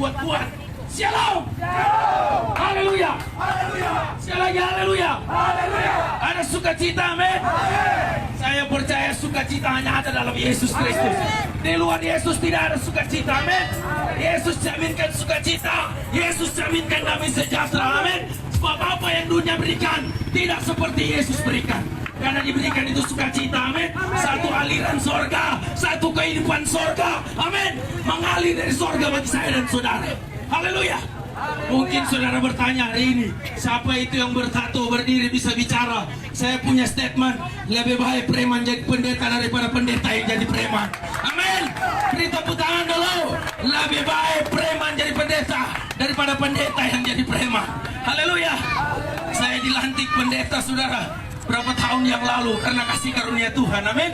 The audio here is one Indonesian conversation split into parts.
kuat-kuat. Shalom. Haleluya. Sekali lagi haleluya. Ada sukacita, amin. Saya percaya sukacita hanya ada dalam Yesus Kristus. Di luar Yesus tidak ada sukacita, amin. Yesus jaminkan sukacita. Yesus jaminkan damai sejahtera, amin. Sebab apa yang dunia berikan tidak seperti Yesus berikan. Karena diberikan itu sukacita, amin. Satu aliran sorga, satu kehidupan sorga, amin. Mengalir dari sorga bagi saya dan saudara. Haleluya. Mungkin saudara bertanya hari ini, siapa itu yang bertato berdiri bisa bicara? Saya punya statement, lebih baik preman jadi pendeta daripada pendeta yang jadi preman. Amin. Beri tepuk tangan dulu. Lebih baik preman jadi pendeta daripada pendeta yang jadi preman. Haleluya. Saya dilantik pendeta, saudara, berapa tahun yang lalu karena kasih karunia Tuhan. Amin.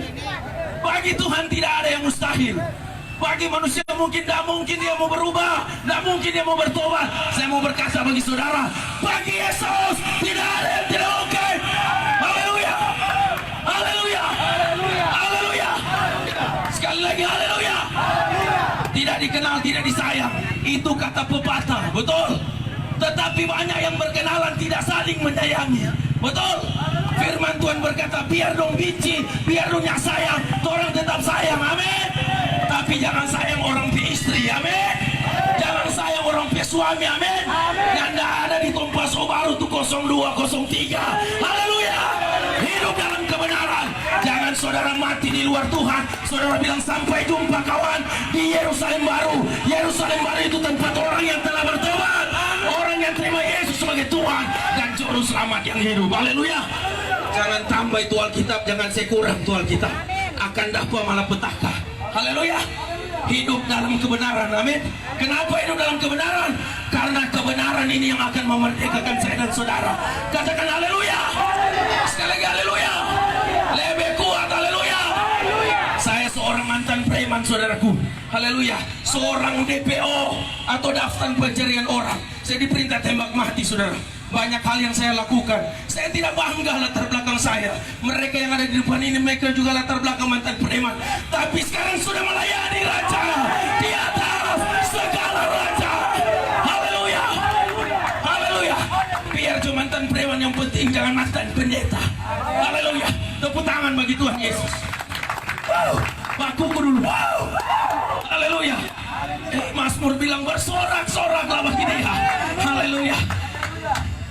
Bagi Tuhan tidak ada yang mustahil. Bagi manusia mungkin tidak mungkin dia mau berubah, tidak mungkin dia mau bertobat. Saya mau berkata bagi saudara, bagi Yesus tidak ada yang tidak mungkin. Haleluya. Haleluya. Haleluya. Sekali lagi haleluya. Tidak dikenal, tidak disayang. Itu kata pepatah, betul. Tetapi banyak yang berkenalan tidak saling menyayangi. Betul. Firman Tuhan berkata, biar dong benci, biar dong sayang, orang tetap sayang, amin. Tapi jangan sayang orang pi istri, amin. Jangan sayang orang pi suami, amin. Yang tidak ada di Kompas Baru tuh 0203. Haleluya. Hidup dalam kebenaran. Jangan saudara mati di luar Tuhan. Saudara bilang sampai jumpa kawan di Yerusalem Baru. Yerusalem Baru itu tempat orang yang telah bertobat, orang yang terima Yesus sebagai Tuhan dan juru selamat yang hidup. Haleluya. Jangan tambah itu Alkitab, jangan saya kurang itu Alkitab. Akan dakwah malah petaka. Haleluya. Hidup dalam kebenaran, amin. Kenapa hidup dalam kebenaran? Karena kebenaran ini yang akan memerdekakan saya dan saudara. Katakan haleluya. Sekali lagi haleluya. Lebih kuat, haleluya. Saya seorang mantan preman, saudaraku. Haleluya. Seorang DPO atau daftar pencarian orang. Saya diperintah tembak mati, saudara. Banyak hal yang saya lakukan. Saya tidak bangga latar belakang saya. Mereka yang ada di depan ini, mereka juga latar belakang mantan preman. Tapi sekarang sudah melayani Raja di atas segala raja. Haleluya. Haleluya. Biar cuma mantan preman, yang penting jangan mantan pendeta. Haleluya. Tepuk tangan bagi Tuhan Yesus. Bakuku dulu. Haleluya. Mazmur bilang bersorak-soraklah bagi dia. Haleluya.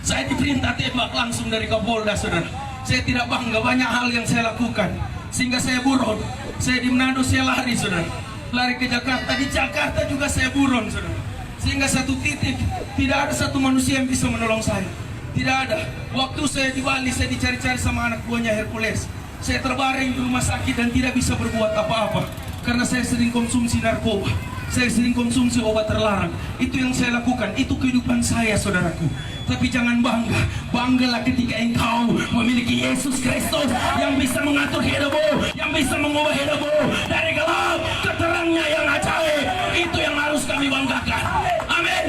Saya diperintah tembak langsung dari Kapolda, saudara. Saya tidak bangga, banyak hal yang saya lakukan sehingga saya buron. Saya di Manado saya lari, saudara. Lari ke Jakarta, di Jakarta juga saya buron, saudara. Sehingga satu titik tidak ada satu manusia yang bisa menolong saya. Tidak ada. Waktu saya di Bali, saya dicari-cari sama anak buahnya Hercules. Saya terbaring di rumah sakit dan tidak bisa berbuat apa-apa karena saya sering konsumsi narkoba. Saya sering konsumsi obat terlarang. Itu yang saya lakukan. Itu kehidupan saya, saudaraku. Tapi jangan bangga. Banggalah ketika engkau memiliki Yesus Kristus yang bisa mengatur hidupmu, yang bisa mengubah hidupmu dari gelap ke terangnya yang ajaib. Itu yang harus kami banggakan. Amin.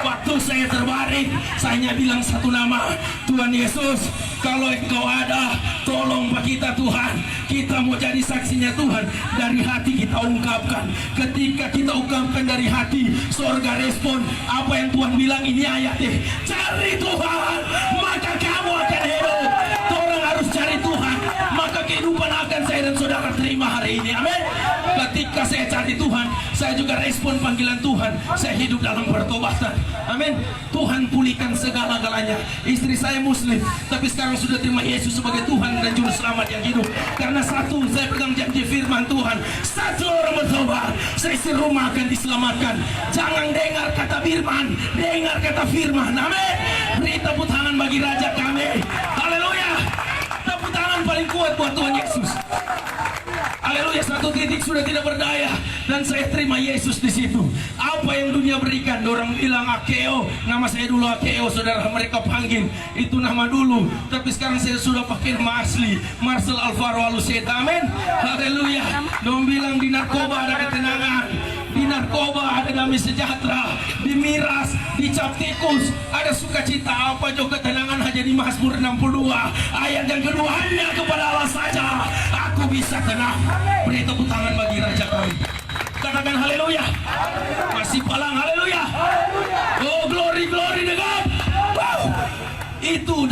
Waktu saya terbaring, saya hanya bilang satu nama, Tuhan Yesus. Kalau engkau ada, tolong bagi kita Tuhan. Kita mau jadi saksinya Tuhan. Dari hati kita ungkapkan. Ketika kita ungkapkan dari hati, surga respon. Apa yang Tuhan bilang ini ayatnya. Cari Tuhan, maka kamu akan hidup. Orang harus cari Tuhan, maka kehidupan akan saya dan saudara terima hari ini. Amin. Ketika saya cari Tuhan, saya juga respon panggilan Tuhan. Saya hidup dalam pertobatan. Amin. Tuhan pulihkan segala-galanya. Istri saya Muslim, tapi sekarang sudah terima Yesus sebagai Tuhan dan Juru Selamat yang hidup. Karena satu, saya pegang janji firman Tuhan. Satu orang bertobat, seisi rumah akan diselamatkan. Jangan dengar kata firman, dengar kata firman. Amin. Beri tepuk tangan bagi Raja kami. Haleluya. Tepuk tangan paling kuat buat Tuhan Yesus. Haleluya. Satu titik sudah tidak berdaya dan saya terima Yesus di situ. Apa yang dunia berikan, orang bilang Akeo, nama saya dulu Akeo, saudara, mereka panggil itu nama dulu. Tapi sekarang saya sudah pakai nama asli, Marcel Alvaro Aluseta. Amin. Haleluya. Dong bilang di narkoba ada ketenangan, di narkoba ada damai sejahtera, di miras, di cap tikus ada sukacita. Apa juga ketenangan hanya di Mazmur 62 ayat yang kedua, hanya kepada Allah saja aku bisa tenang. Beri tepuk tangan bagi Raja kami. Katakan haleluya. Masih palang haleluya.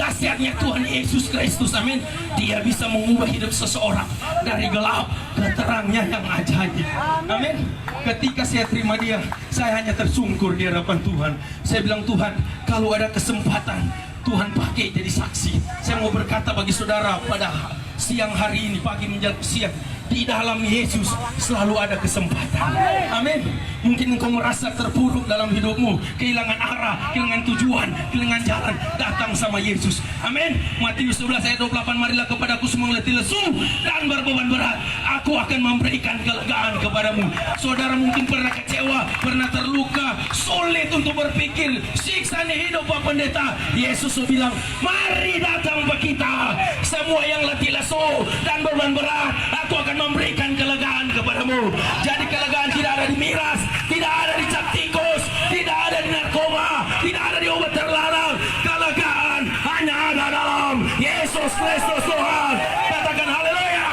Dahsyatnya Tuhan Yesus Kristus, amin. Dia bisa mengubah hidup seseorang dari gelap ke terangnya yang ajaib, amin. Ketika saya terima dia, saya hanya tersungkur di hadapan Tuhan. Saya bilang, Tuhan, kalau ada kesempatan Tuhan pakai jadi saksi. Saya mau berkata bagi saudara pada siang hari ini, pagi menjelang siang, di dalam Yesus selalu ada kesempatan, amin. Mungkin engkau merasa terpuruk dalam hidupmu, kehilangan arah, kehilangan tujuan, kehilangan jalan, datang sama Yesus, amin. Matius 11 ayat 28, marilah kepadaku semua yang letih lesu dan berbeban berat, aku akan memberikan kelegaan kepadamu. Saudara mungkin pernah kecewa, pernah terluka, sulit untuk berpikir, siksa nih hidup Pak Pendeta. Yesus bilang, mari datang ke kita semua yang letih lesu dan beban berat, aku akan memberikan kelegaan kepadamu. Jadi kelegaan tidak ada di miras, tidak ada di cap tikus, tidak ada di narkoba, tidak ada di obat terlarang. Kelegaan hanya ada dalam Yesus Kristus Tuhan. Katakan haleluya,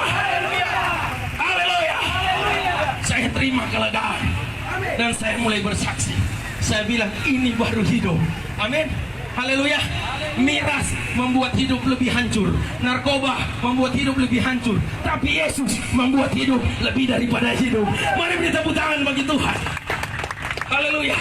haleluya. Saya terima kelegaan dan saya mulai bersaksi. Saya bilang ini baru hidup, amin. Haleluya. Miras membuat hidup lebih hancur, narkoba membuat hidup lebih hancur, tapi Yesus membuat hidup lebih daripada hidup. Mari beri tepuk tangan bagi Tuhan. Haleluya.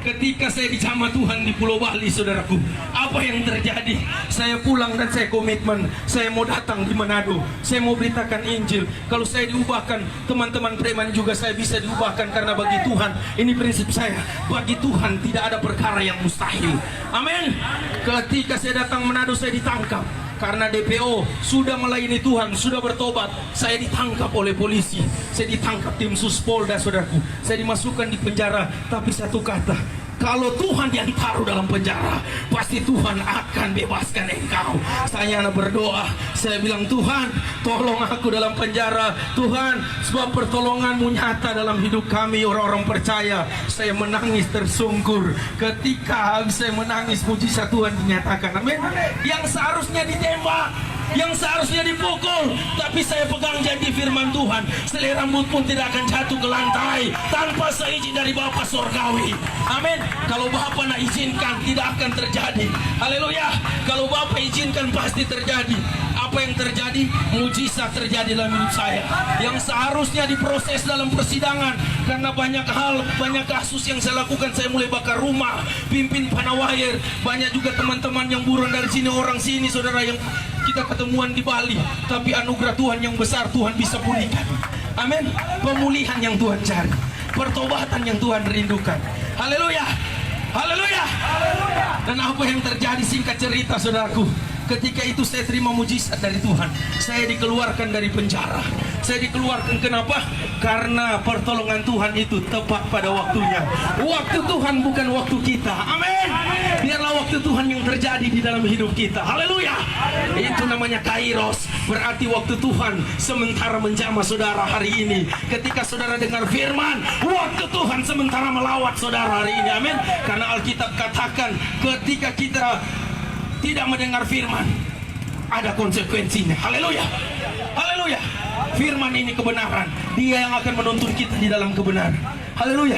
Ketika saya dijamah Tuhan di Pulau Bali, saudaraku, apa yang terjadi? Saya pulang dan saya komitmen, saya mau datang di Manado, saya mau beritakan Injil. Kalau saya diubahkan, teman-teman preman juga saya bisa diubahkan, karena bagi Tuhan, ini prinsip saya, bagi Tuhan tidak ada perkara yang mustahil, amin. Ketika saya datang Manado, saya ditangkap karena DPO sudah melayani Tuhan, sudah bertobat. Saya ditangkap oleh polisi, saya ditangkap tim Suspolda, saudaraku. Saya dimasukkan di penjara, tapi satu kata, kalau Tuhan yang taruh dalam penjara, pasti Tuhan akan bebaskan engkau. Saya berdoa, saya bilang, Tuhan, tolong aku dalam penjara, Tuhan, sebab pertolongan-Mu nyata dalam hidup kami orang-orang percaya. Saya menangis tersungkur. Ketika saya menangis, mujizat Tuhan dinyatakan, amin. Yang seharusnya ditembak, yang seharusnya dipukul, tapi saya pegang janji firman Tuhan, selai rambut pun tidak akan jatuh ke lantai tanpa seizin dari Bapa Sorgawi, amin. Kalau Bapa nak izinkan, tidak akan terjadi, haleluya. Kalau Bapa izinkan, pasti terjadi. Apa yang terjadi? Mujizat terjadi dalam hidup saya. Yang seharusnya diproses dalam persidangan, karena banyak hal, banyak kasus yang saya lakukan. Saya mulai bakar rumah, pimpin panawayer. Banyak juga teman-teman yang buron dari sini, orang sini, saudara, yang kita ketemuan di Bali. Tapi anugerah Tuhan yang besar, Tuhan bisa pulihkan, amin. Pemulihan yang Tuhan cari, pertobatan yang Tuhan rindukan, haleluya, haleluya. Dan apa yang terjadi, singkat cerita, saudaraku, ketika itu saya terima mujizat dari Tuhan. Saya dikeluarkan dari penjara. Saya dikeluarkan, kenapa? Karena pertolongan Tuhan itu tepat pada waktunya. Waktu Tuhan bukan waktu kita, amin. Biarlah waktu Tuhan yang terjadi di dalam hidup kita, haleluya. Itu namanya kairos, berarti waktu Tuhan sementara menjamah saudara hari ini. Ketika saudara dengar firman, waktu Tuhan sementara melawat saudara hari ini, amin. Karena Alkitab katakan, ketika kita tidak mendengar firman, ada konsekuensinya, haleluya, haleluya. Firman ini kebenaran, Dia yang akan menuntun kita di dalam kebenaran, haleluya.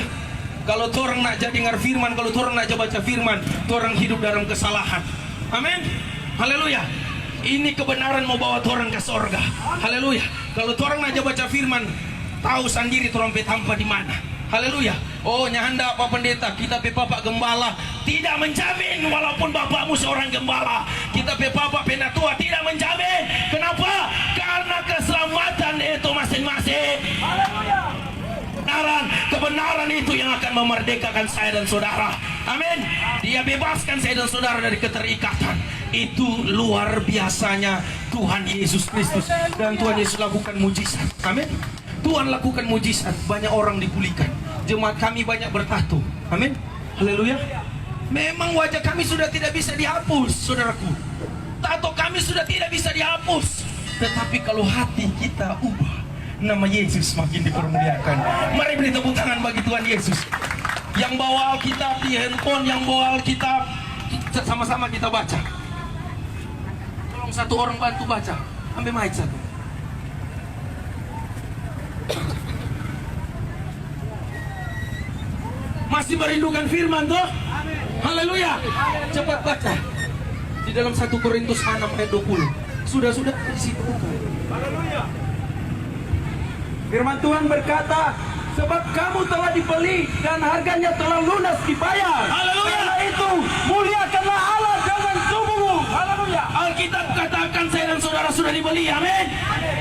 Kalau orang nak jadi dengar firman, kalau orang nak baca firman, orang hidup dalam kesalahan, amin, haleluya. Ini kebenaran mau bawa orang ke sorga, haleluya. Kalau orang nak baca firman, tahu sendiri orang petampa di mana, haleluya. Oh, nyanda Pak Pendeta, kita pe Bapak Gembala tidak menjamin, walaupun bapakmu seorang gembala. Kita pe Bapak Penatua tidak menjamin. Kenapa? Karena keselamatan itu masing-masing. Kebenaran itu yang akan memerdekakan saya dan saudara, amin. Dia bebaskan saya dan saudara dari keterikatan. Itu luar biasanya Tuhan Yesus Kristus. Dan Tuhan Yesus lakukan mujizat, amin. Tuhan lakukan mujizat, banyak orang dipulihkan. Jemaat kami banyak bertato, amin, haleluya. Memang wajah kami sudah tidak bisa dihapus, saudaraku. Tato kami sudah tidak bisa dihapus. Tetapi kalau hati kita ubah, nama Yesus makin dipermuliakan. Mari beri tepuk tangan bagi Tuhan Yesus. Yang bawa Alkitab di handphone, yang bawa Alkitab, sama-sama kita baca. Tolong satu orang bantu baca. Ambil mic satu. Masih merindukan firman toh? Haleluya. Cepat baca. Di dalam 1 Korintus 6 ayat 20. Sudah di situ. Haleluya. Firman Tuhan berkata, sebab kamu telah dibeli dan harganya telah lunas dibayar. Haleluya. Karena itu muliakanlah Allah dengan tubuhmu. Haleluya. Alkitab katakan saya dan saudara sudah dibeli, amin.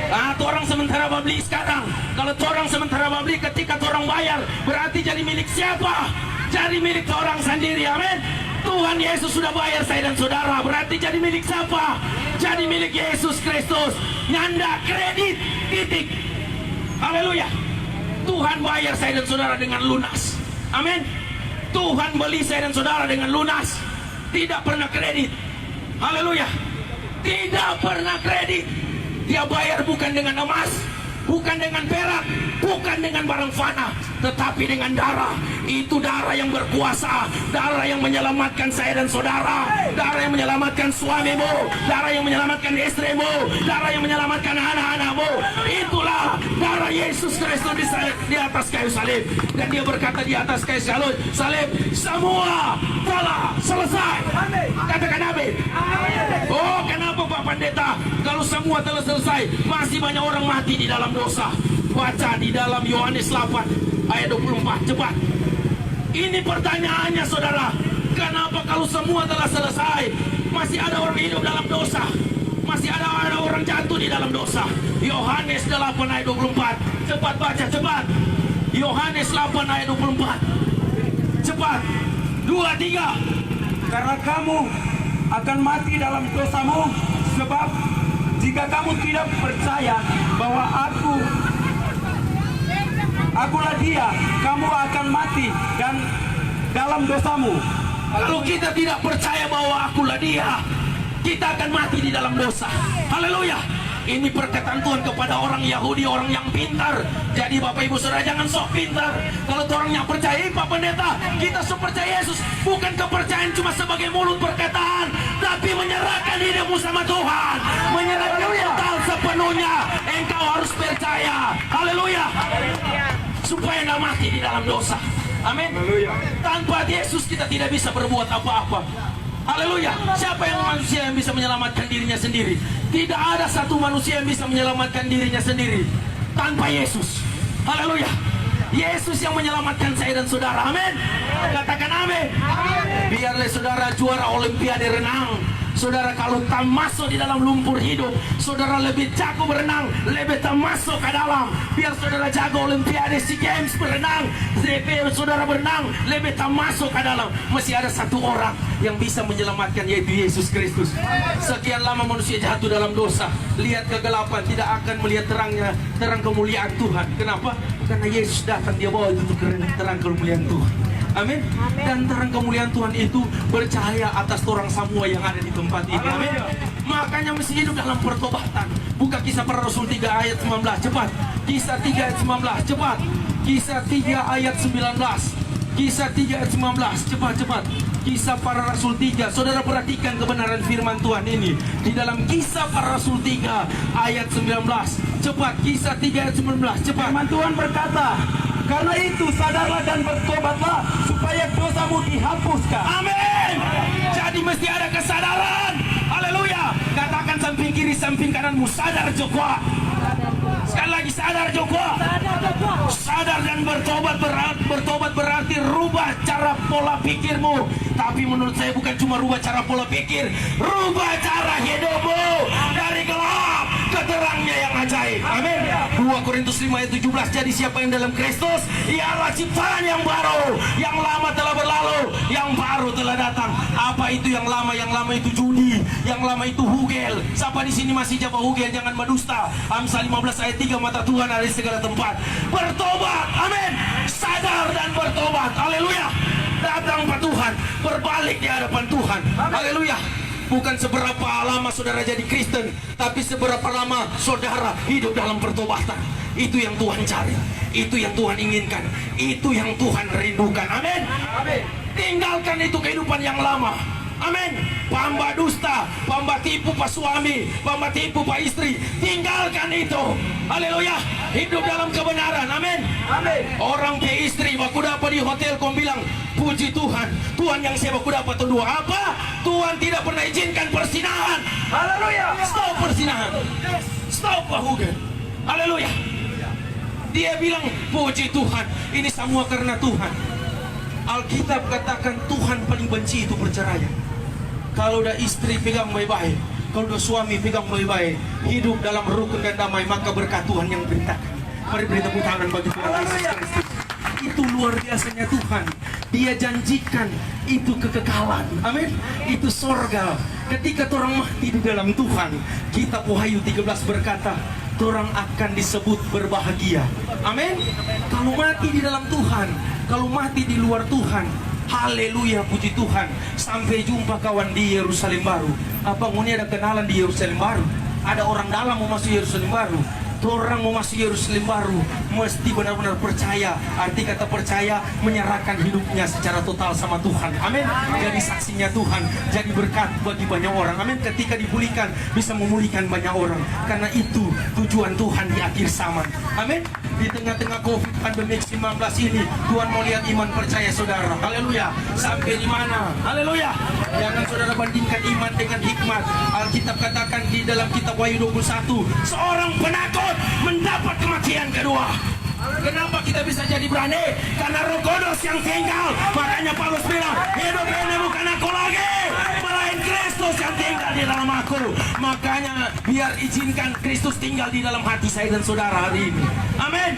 Ah, orang sementara beli sekarang. Kalau orang sementara beli ketika orang bayar, berarti jadi milik siapa? Jadi milik orang sendiri, amin. Tuhan Yesus sudah bayar saya dan saudara, berarti jadi milik siapa? Jadi milik Yesus Kristus. Nyanda kredit, titik. Haleluya. Tuhan bayar saya dan saudara dengan lunas, amin. Tuhan beli saya dan saudara dengan lunas, tidak pernah kredit. Haleluya. Tidak pernah kredit. Dia bayar bukan dengan emas, bukan dengan perak, bukan dengan barang fana, tetapi dengan darah. Itu darah yang berkuasa, darah yang menyelamatkan saya dan saudara, darah yang menyelamatkan suamimu, darah yang menyelamatkan istrimu, darah yang menyelamatkan anak-anakmu. Itulah darah Yesus Kristus di atas kayu salib. Dan dia berkata di atas kayu salib, semua telah selesai. Katakan amin. Oh, kenapa Pak Pendeta? Kalau semua telah selesai, masih banyak orang mati di dalam dosa. Baca di dalam Yohanes 8 ayat 24, cepat. Ini pertanyaannya saudara, kenapa kalau semua telah selesai masih ada orang hidup dalam dosa, masih ada orang jatuh di dalam dosa? Yohanes 8 ayat 24, cepat baca, cepat. Yohanes 8 ayat 24, cepat. 2, 3. Karena kamu akan mati dalam dosamu, sebab jika kamu tidak percaya bahwa akulah dia, kamu akan mati dan dalam dosamu. Kalau kita tidak percaya bahwa akulah dia, kita akan mati di dalam dosa. Haleluya. Ini perkataan Tuhan kepada orang Yahudi, orang yang pintar. Jadi Bapak Ibu Saudara jangan sok pintar. Kalau orang yang percaya, Pak Pendeta, kita sok percaya Yesus. Bukan kepercayaan cuma sebagai mulut perkataan, tapi menyerahkan hidupmu sama Tuhan, menyerahkan total sepenuhnya. Engkau harus percaya. Haleluya. Supaya nggak mati di dalam dosa. Amin. Tanpa Yesus kita tidak bisa berbuat apa-apa. Haleluya. Siapa yang manusia yang bisa menyelamatkan dirinya sendiri? Tidak ada satu manusia yang bisa menyelamatkan dirinya sendiri tanpa Yesus. Haleluya. Yesus yang menyelamatkan saya dan saudara. Amin. Katakan amin. Biarlah saudara juara olimpiade renang, saudara kalau tak masuk di dalam lumpur hidup, saudara lebih jago berenang, lebih tak masuk ke dalam. Biar saudara jago olimpiade SEA Games berenang, saudara berenang, lebih tak masuk ke dalam. Masih ada satu orang yang bisa menyelamatkan, yaitu Yesus Kristus. Sekian lama manusia jatuh dalam dosa, lihat kegelapan, tidak akan melihat terang kemuliaan Tuhan. Kenapa? Karena Yesus datang, dia bawa itu terang kemuliaan Tuhan. Amin. Dan terang kemuliaan Tuhan itu bercahaya atas orang semua yang ada di tempat ini. Amin. Makanya mesti hidup dalam pertobatan. Buka Kisah Para Rasul 3 ayat 19, cepat. Kisah 3 ayat 19, cepat. Kisah 3 ayat 19. Kisah 3 ayat 19, cepat. Kisah Para Rasul 3. Saudara perhatikan kebenaran firman Tuhan ini di dalam Kisah Para Rasul 3 ayat 19. Cepat, Kisah 3 ayat 19, cepat. Firman Tuhan berkata, karena itu sadarlah dan bertobatlah supaya dosamu dihapuskan. Amin. Jadi mesti ada kesadaran. Haleluya. Katakan samping kiri samping kananmu, sadar Joko. Sekali lagi sadar Joko. Sadar dan bertobat berarti rubah cara pola pikirmu. Tapi menurut saya bukan cuma rubah cara pola pikir, rubah cara hidupmu dari gelap ke terangnya yang ajaib. Amin. 2 Korintus 5 ayat 17. Jadi siapa yang dalam Kristus, ialah ciptaan yang baru. Yang lama telah berlalu, yang baru telah datang. Apa itu yang lama? Yang lama itu judi, yang lama itu hugel. Siapa di sini masih jawab hugel? Jangan berdusta. Amsal 15 ayat 3, mata Tuhan ada di segala tempat. Bertobat, amin. Sadar dan bertobat. Haleluya. Datang Pak Tuhan, berbalik di hadapan Tuhan. Haleluya. Bukan seberapa lama saudara jadi Kristen, tapi seberapa lama saudara hidup dalam pertobatan. Itu yang Tuhan cari, itu yang Tuhan inginkan, itu yang Tuhan rindukan. Amin. Tinggalkan itu kehidupan yang lama. Amin. Pamba dusta, pamba tipu pak suami, pamba tipu pak istri, tinggalkan itu. Haleluya. Hidup dalam kebenaran. Amin. Orang pe istri, waktu dapat di hotel kau bilang, Puji Tuhan. Tuhan yang siapa ku dapat dua apa? Tuhan tidak pernah izinkan persinahan. Haleluya. Stop persinahan. Stop pahugan. Haleluya. Dia bilang, puji Tuhan, ini semua karena Tuhan. Alkitab katakan Tuhan paling benci itu perceraian. Kalau udah istri pegang baik-baik, kalau udah suami pegang baik-baik, hidup dalam rukun dan damai, maka berkat Tuhan yang perintahkan. Mari beri tepuk tangan bagi Tuhan Yesus Kristus. Itu luar biasanya Tuhan. Dia janjikan itu kekekalan. Amin. Itu sorga. Ketika orang mati di dalam Tuhan, kitab Wahyu 13 berkata, orang akan disebut berbahagia. Amin. Kalau mati di dalam Tuhan, kalau mati di luar Tuhan, haleluya, puji Tuhan. Sampai jumpa kawan di Yerusalem baru. Apa ini ada kenalan di Yerusalem baru? Ada orang dalam mau masuk Yerusalem baru. Orang mau masuk Yerusalem baru mesti benar-benar percaya. Arti kata percaya, menyerahkan hidupnya secara total sama Tuhan. Amin. Jadi saksinya Tuhan, jadi berkat bagi banyak orang. Amin. Ketika dipulihkan, bisa memulihkan banyak orang. Karena itu tujuan Tuhan di akhir zaman. Amin. Di tengah-tengah COVID pandemi 19 ini, Tuhan mau lihat iman percaya saudara. Haleluya. Sampai di mana? Haleluya. Jangan saudara bandingkan iman dengan hikmat. Alkitab katakan di dalam kitab Wahyu 21, seorang penakut mendapat kematian kedua. Kenapa kita bisa jadi berani? Karena Roh Kudus yang tinggal. Makanya Paulus bilang, hidup ini bukan aku lagi, melainkan Kristus yang tinggal di dalam aku. Makanya biar izinkan Kristus tinggal di dalam hati saya dan saudara hari ini. Amin.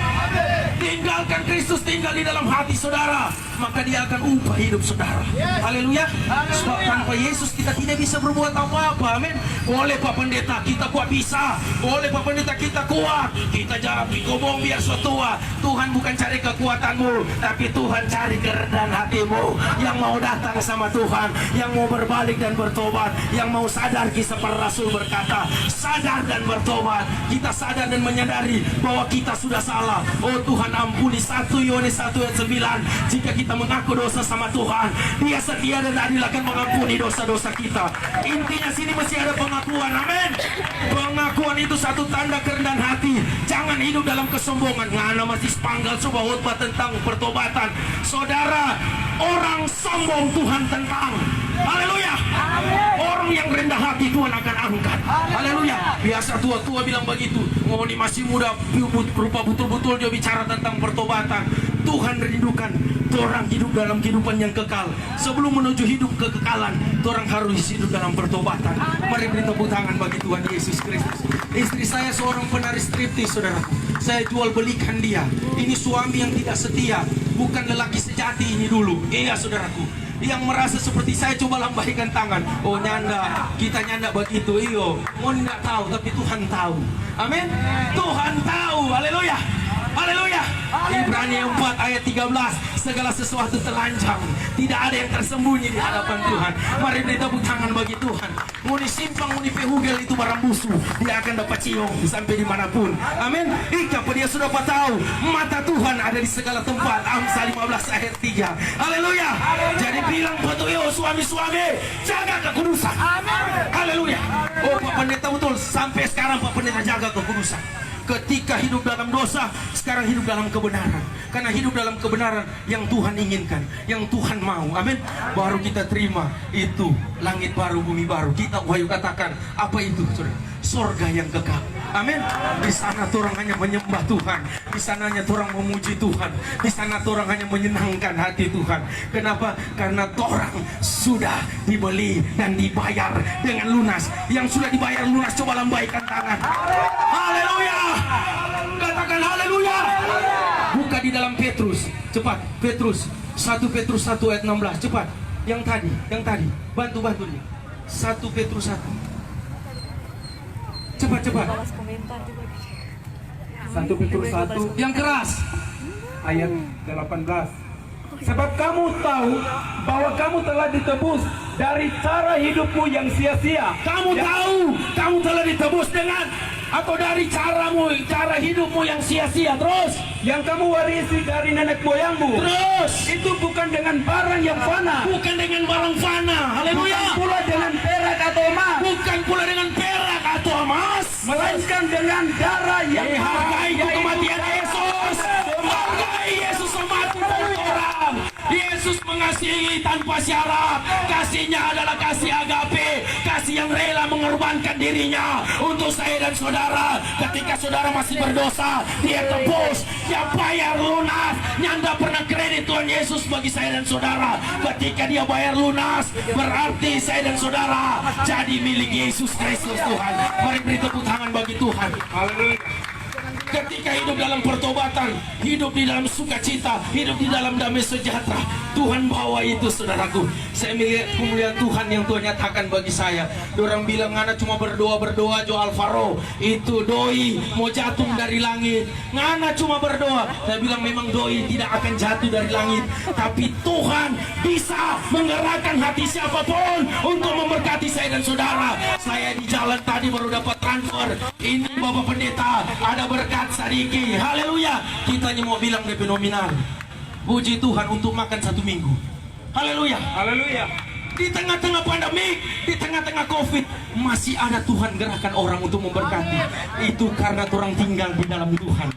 Tinggalkan Kristus tinggal di dalam hati saudara, maka dia akan ubah hidup saudara. Haleluya. Sebab tanpa Yesus kita tidak bisa berbuat apa-apa. Amin. Boleh Pak Pendeta kita kuat bisa, boleh Pak Pendeta kita kuat, kita jadi gobong biar suatu. Tuhan bukan cari kekuatanmu, tapi Tuhan cari kerendahan hatimu yang mau datang sama Tuhan, yang mau berbalik dan bertobat, yang mau sadar. Kisah para Rasul berkata, sadar dan bertobat. Kita sadar dan menyadari bahwa kita sudah salah. Oh Tuhan ampuni. 1 Yohanes 1 ayat 9. Jika kita mengaku dosa sama Tuhan, Dia setia dan adil akan mengampuni dosa-dosa kita. Intinya sini mesti ada pengakuan. Amin. Pengakuan itu satu tanda kerendahan hati. Jangan hidup dalam kesombongan. Ngana masih panggal coba khotbah tentang pertobatan. Saudara, orang sombong Tuhan tentang. Haleluya. Orang yang rendah hati Tuhan akan angkat. Haleluya. Biasa tua-tua bilang begitu. Oh ini masih muda, rupa betul-betul dia bicara tentang pertobatan. Tuhan rindukan orang hidup dalam kehidupan yang kekal. Sebelum menuju hidup kekekalan, orang harus hidup dalam pertobatan. Mari beri tepuk tangan bagi Tuhan Yesus Kristus. Istri saya seorang penari striptis, saudara. Saya jual belikan dia. Ini suami yang tidak setia, bukan lelaki sejati ini dulu. Iya saudaraku, yang merasa seperti saya coba lambaikan tangan. Oh nyanda, kita nyanda begitu. Iyo, mau tidak tahu, tapi Tuhan tahu. Amin. Tuhan tahu. Haleluya. Haleluya. Ibrani 4 ayat 13, segala sesuatu telanjang, tidak ada yang tersembunyi di hadapan Tuhan. Mari beri tepuk tangan bagi Tuhan. Muni simpang, muni pehugel itu barang musuh, dia akan dapat cium sampai dimanapun. Amin. Ika dia sudah tahu mata Tuhan ada di segala tempat. Amsal 15 ayat 3. Haleluya. Jadi bilang betul yo suami-suami, jaga kekudusan. Amin. Haleluya. Oh Pak Pendeta betul, sampai sekarang Pak Pendeta jaga kekudusan. Ketika hidup dalam dosa, sekarang hidup dalam kebenaran. Karena hidup dalam kebenaran yang Tuhan inginkan, yang Tuhan mau. Amin. Baru kita terima itu langit baru, bumi baru. Kita Wahyu katakan, apa itu? Sorga yang kekal. Amin. Di sana orang hanya menyembah Tuhan. Di sananya orang memuji Tuhan. Di sana orang hanya menyenangkan hati Tuhan. Kenapa? Karena orang sudah dibeli dan dibayar dengan lunas. Yang sudah dibayar lunas, coba lambaikan tangan. Haleluya. Katakan haleluya. Buka di dalam Petrus. Cepat. Petrus 1 Petrus 1 ayat 16. Cepat. Yang tadi. Bantu dia. 1 Petrus 1. Cepat. 1 Petrus 1 yang keras. ayat 18. Sebab kamu tahu bahwa kamu telah ditebus dari cara hidupmu yang sia-sia. Kamu tahu kamu telah ditebus dengan atau dari cara hidupmu yang sia-sia. Terus yang kamu warisi dari nenek moyangmu. Terus itu bukan dengan barang yang fana. Bukan dengan barang fana. Haleluya. Bukan pula dengan perak atau emas. Bukan pula dengan perak atau emas. Melainkan dengan darah yang dihargai kematian Yesus. Hargai Yesus mati untuk orang. Yesus mengasihi tanpa syarat. Kasihnya adalah kasih agape, kasih yang rela mengorbankan dirinya untuk saya dan saudara. Ketika saudara masih berdosa, dia tebus, dia bayar lunas. Nyanda pernah kredit Tuhan Yesus bagi saya dan saudara. Ketika dia bayar lunas, berarti saya dan saudara jadi milik Yesus Kristus Tuhan. Mari beri tepuk tangan bagi Tuhan. Haleluya. Ketika hidup dalam pertobatan, hidup di dalam sukacita, hidup di dalam damai sejahtera, Tuhan bawa itu, saudaraku. Saya melihat kemuliaan Tuhan yang Tuhan nyatakan bagi saya. Orang bilang ngana cuma berdoa Jo Alvaro, itu doi mau jatuh dari langit. Ngana cuma berdoa. Saya bilang memang doi tidak akan jatuh dari langit, tapi Tuhan bisa menggerakkan hati siapapun untuk memberkati saya dan saudara. Saya di jalan tadi baru dapat transfer. Ini Bapak Pendeta, ada berkat sedikit. Haleluya. Kita hanya mau bilang DP nominal. Puji Tuhan untuk makan 1 minggu. Haleluya. Haleluya. Di tengah-tengah pandemi, di tengah-tengah COVID, masih ada Tuhan gerakan orang untuk memberkati. Itu karena orang tinggal di dalam Tuhan.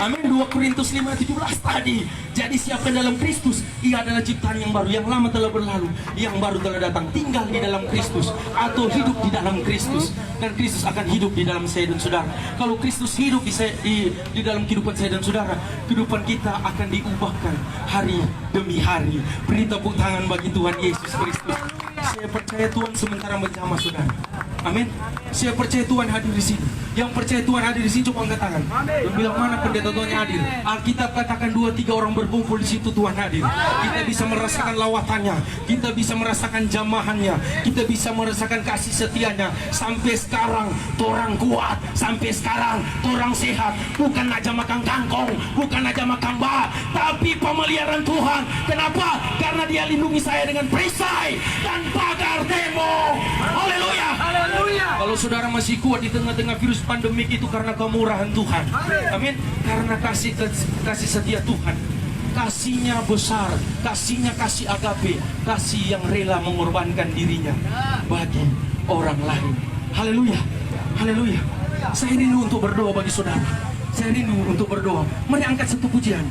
Amin. 2 Korintus 5:17 tadi. Jadi siapa dalam Kristus, ia adalah ciptaan yang baru. Yang lama telah berlalu, yang baru telah datang. Tinggal di dalam Kristus atau hidup di dalam Kristus, dan Kristus akan hidup di dalam saya dan saudara. Kalau Kristus hidup di dalam kehidupan saya dan saudara, kehidupan kita akan diubahkan hari demi hari. Beri tepuk tangan bagi Tuhan Yesus Kristus. Saya percaya Tuhan sementara menjamah saudara. Amin. Saya percaya Tuhan hadir di sini. Yang percaya Tuhan hadir di sini coba angkat tangan. Dan bilang mana pendeta Tuhan hadir. Alkitab katakan 2-3 orang berkumpul di situ Tuhan hadir. Kita bisa merasakan lawatannya, kita bisa merasakan jamahannya, kita bisa merasakan kasih setianya. Sampai sekarang torang kuat, sampai sekarang torang sehat. Bukan aja makan kangkong, bukan aja makan bah, tapi pemeliharaan Tuhan. Kenapa? Karena Dia lindungi saya dengan perisai dan pagar tembok. Haleluya. Kalau saudara masih kuat di tengah-tengah virus pandemik, itu karena kemurahan Tuhan. Amin. Karena kasih setia Tuhan. Kasihnya besar, kasihnya kasih agape, kasih yang rela mengorbankan dirinya bagi orang lain. Haleluya. Haleluya. Saya rindu untuk berdoa bagi saudara. Saya rindu untuk berdoa. Mari angkat satu pujian.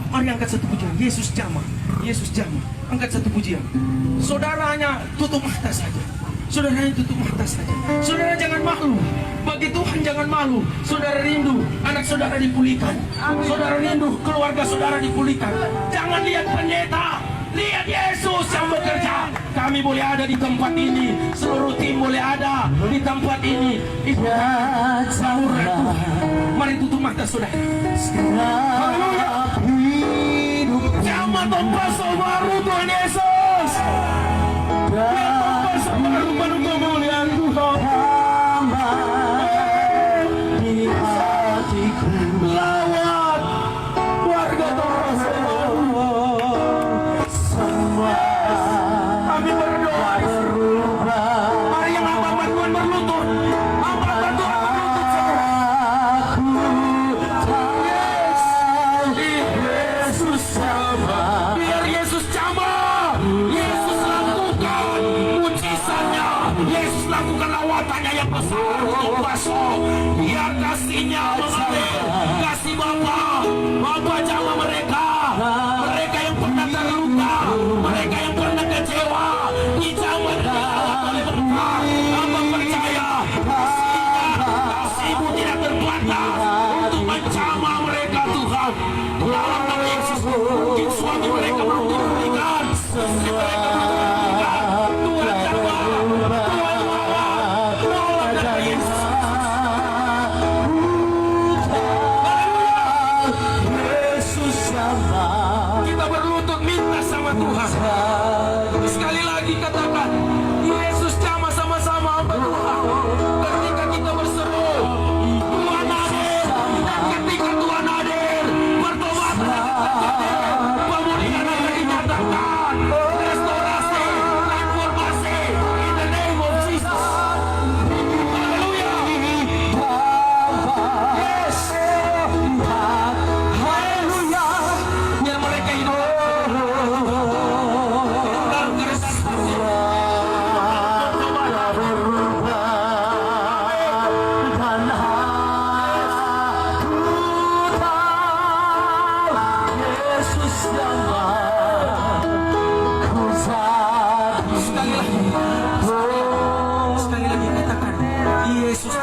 Mari angkat satu pujian. Yesus jamah. Yesus jamah. Angkat satu pujian. Saudaranya tutup mata saja. Saudaranya tutup mata saja. Saudara jangan malu. Bagi Tuhan jangan malu. Saudara rindu anak saudara dipulihkan. Saudara rindu keluarga saudara dipulihkan. Jangan lihat pendeta, lihat Yesus yang bekerja. Kami boleh ada di tempat ini, seluruh tim boleh ada di tempat ini. Mari tutup mata saudara. Haleluya. Jamah tempat baru Tuhan Yesus. Baru kemuliaan Tuhan di hatiku. Lawat warga Tuhan semua. Kami berdoa berubah. Mari yang hamba Tuhan berlutut. Hamba Tuhan berlutut. Yesus sama. Biar Yesus sama. Yesus lakukan mujizatnya. Yesus lakukan lawatannya yang besar untuk masuk. Biar kasihnya mengalir. Kasih Bapa jamah mereka. Mereka yang pernah terluka, mereka yang pernah kecewa, dijamah oleh mereka. Hamba percaya kasih-Mu tidak terbatas untuk menjamah mereka Tuhan. Dalam nama Yesus, mungkin suami mereka belum diberikan, istri mereka belum diberikan. Tuhan jamah, Tuhan bawa, dalam nama Yesus. Kita berlutut minta sama Tuhan. Sekali lagi katakan, Yesus jamah sama-sama hamba Tuhan. Ketika kita berseru, Tuhan hadir. Dan ketika Tuhan hadir, pertobatan akan terjadi, pemulihan akan dinyatakan, restorasi, transformasi, in the name of Jesus. Haleluya. Yes. Haleluya. Biar mereka hidup dalam keresahan. Yesus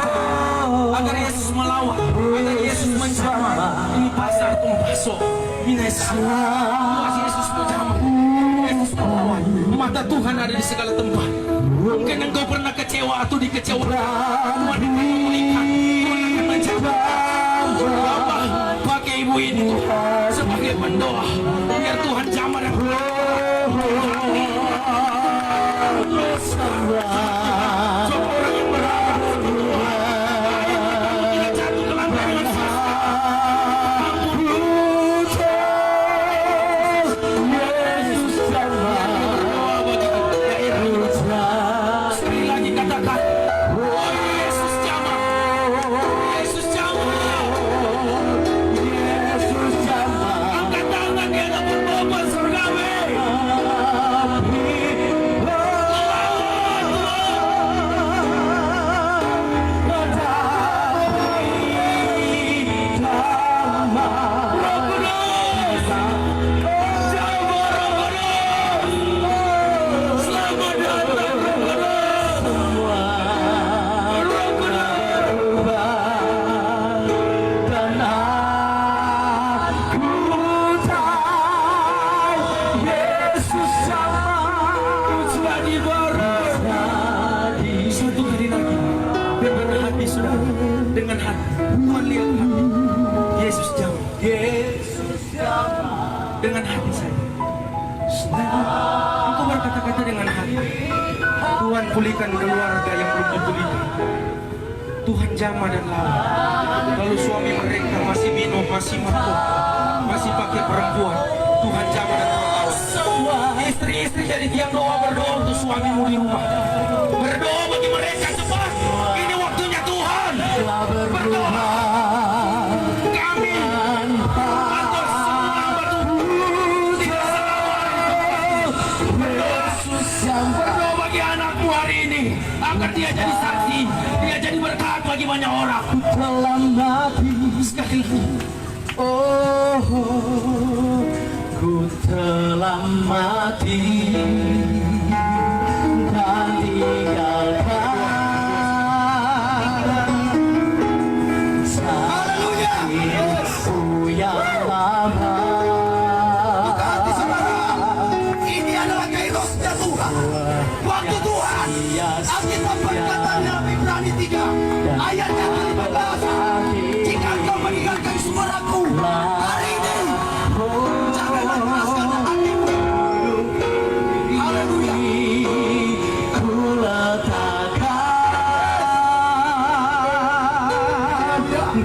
agar Yesus melawan, agar Yesus menjamah. Ini pasar tumpaso, ini Yesus menjamah, Yesus melawan. Mata Tuhan ada di segala tempat. Mungkin engkau pernah kecewa atau dikecewakan, Tuhan akan memulihkan, Tuhan akan menjamah. Bapak, pakai ibu ini sebagai pendoa, biar Tuhan jamah dan dengan hati. Tuhan lihat Yesus jawab, Yesus jawab dengan hati saya. Engkau berkata-kata dengan hati, Tuhan pulihkan keluarga yang belum dipulihkan. Tuhan jamah dan lawan. Lalu suami mereka masih minum, masih mabuk, masih pakai perempuan. Tuhan jamah dan lawan. Istri-istri jadi tiang doa, berdoa untuk suamimu di rumah. Berdoa bagi mereka cepat. Ini waktunya Tuhan. Berdoa. Kami atau semua batu tidak berdoa bagi anakmu hari ini agar dia jadi saksi, dia jadi berkat bagi banyak orang. Telah mati Sekali lagi, oh, ku telah mati dan tinggalkan sakitku yang lama. Ini adalah kairosnya Tuhan, waktu Tuhan. Alkitab berkata dalam Ibrani 3 ayat yang ke-15, jika kau meninggalkan suaraku hari ini, janganlah keraskan hatimu. Haleluya. Ku letakkan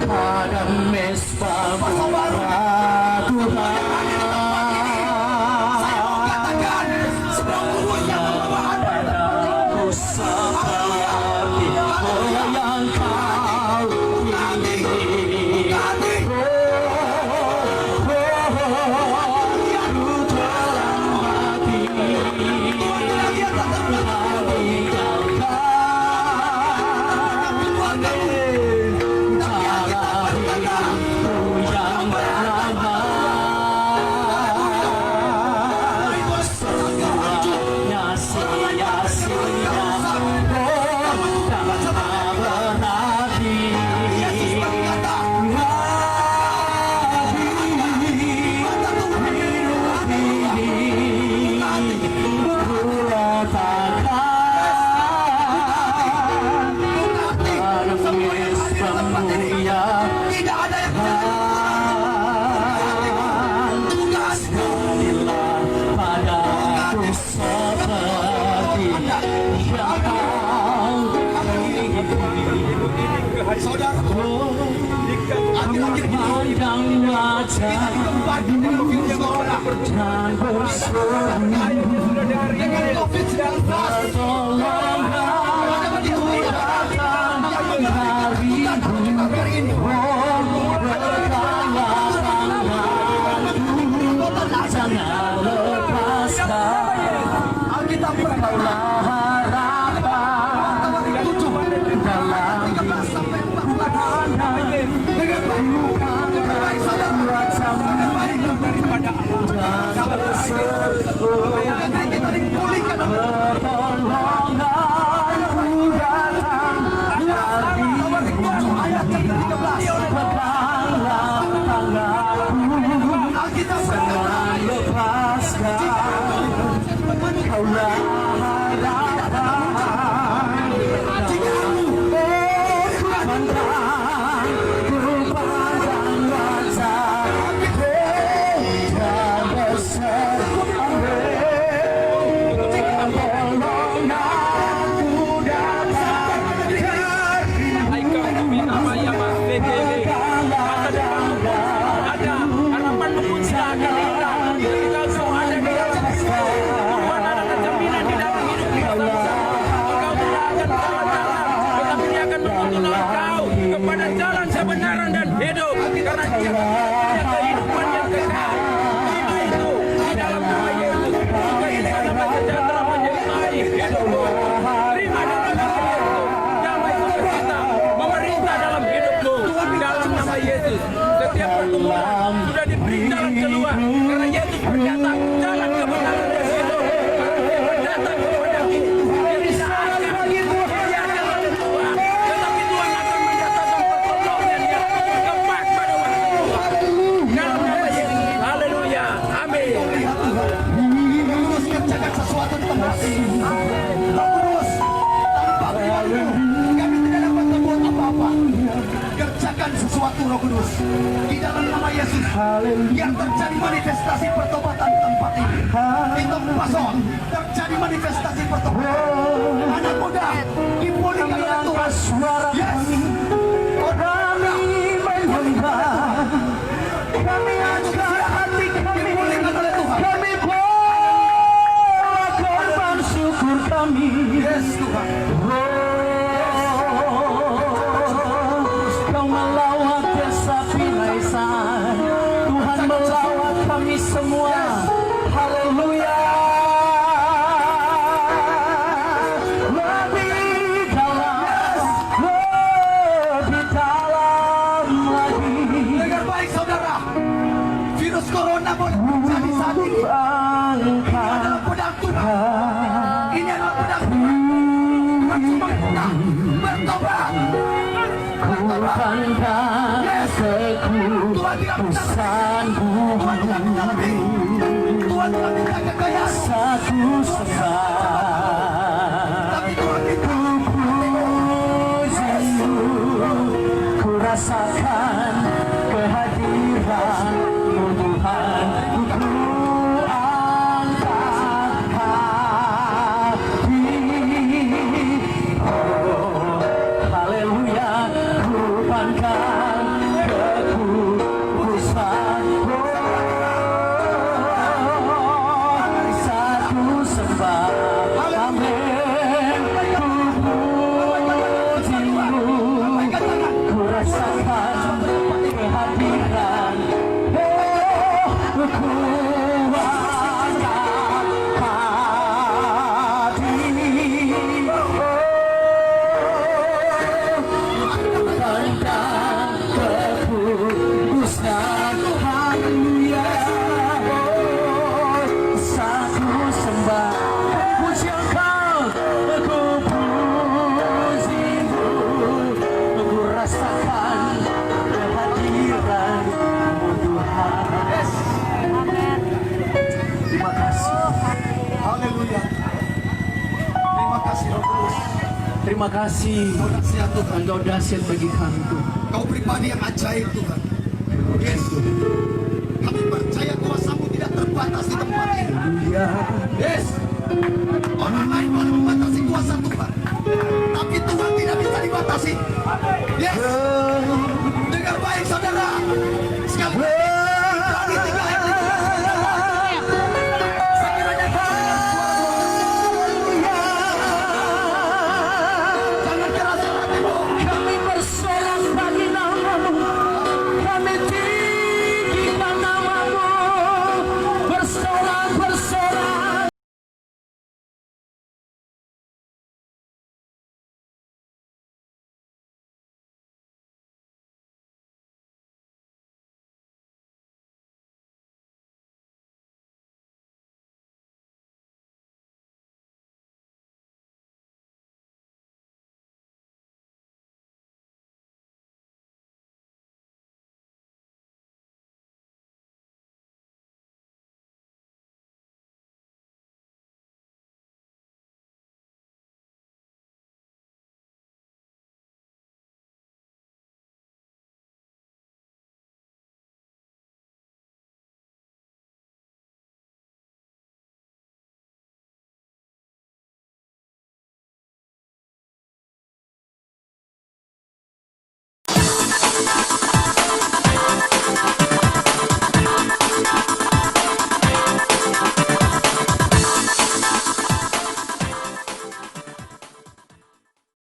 pada mesbahmu Tuhan. Saya mau katakan sebelum kurus yang berbahan. Ku seperti yang kau ingini. Ku telah mati Tidak ada yang padaku seperti yang kau ingini. saudaraku. Pandang wajah dan berseru jangan lepaskan Alkitab berkata pertolonganku datang dari Engkaulah harapan. Ku pandang wajah beda besar. Kepada jalan kebenaran dan hidup, karena Dia punya kehidupan yang kekal. Terima itu di dalam nama Yesus. Kehidupan damai sejahtera menjadi air hidupmu. Terima dalam nama Yesus. Damai sukacita memerintah dalam hidupmu dalam nama Yesus. Setiap pergumulan sudah diberi jalan keluar, karena Yesus berkata jalan kebenaran dan hidup. Karena Dia berdatang kepada kita. Dia tidak akan membiarkan keluar, tetapi Tuhan akan mendatangkan pertolongan yang kemas pada waktu itu. Dalam nama Yesus. Haleluya. Amin. Terus kerjakan sesuatu di tempat ini. Roh Kudus, tanpa pribadi kami tidak dapat membuat apa-apa. Kerjakan sesuatu Roh Kudus di dalam nama Yesus. Yang terjadi manifestasi pertobatan di tempat ini. Itu pasal terjadi manifestasi pertobatan. Anak muda dipulihkan oleh Tuhan. Yes. Kami menyembah, kami angkat hati kami, Dipulihkan oleh Tuhan. kami bawa korban syukur kami. Yes Tuhan. Kau melawat desa Pinaisan, Tuhan melawat kami semua. Haleluya. Lebih dalam lagi. Dengar baik saudara. Virus corona boleh terjadi saat ini. Ini adalah pedang Tuhan. Ini adalah pedang Tuhan. Bertobat. Bertobat. Bukankah kekudusanmu Tuhan tidak minta lebih. Tuhan tidak minta kekayaan. satu sebab Tapi Tuhan minta pujimu, ku rasakan kehadiranmu Tuhan, ku angkat hati. Oh, haleluya, ku pandang kekudusanmu, satu sebab. Amin. Ku pujimu, ku rasakan kehadiran. Oh, ku angkat hati. Pandang kekudusan, haleluya. Oh, satu sembah, puji Engkau, ku pujimu, ku rasakan kehadiran-Mu Tuhan. Terima kasih. haleluya. Terima kasih Roh Kudus. Terima kasih. Kau dahsyat Tuhan. Engkau dahsyat bagi kami Tuhan. Kau pribadi yang ajaib Tuhan. Yes. Kami percaya kuasa-Mu tidak terbatas di tempat ini. Yes. Orang lain boleh membatasi kuasa Tuhan, tapi Tuhan tidak bisa dibatasi. Yes.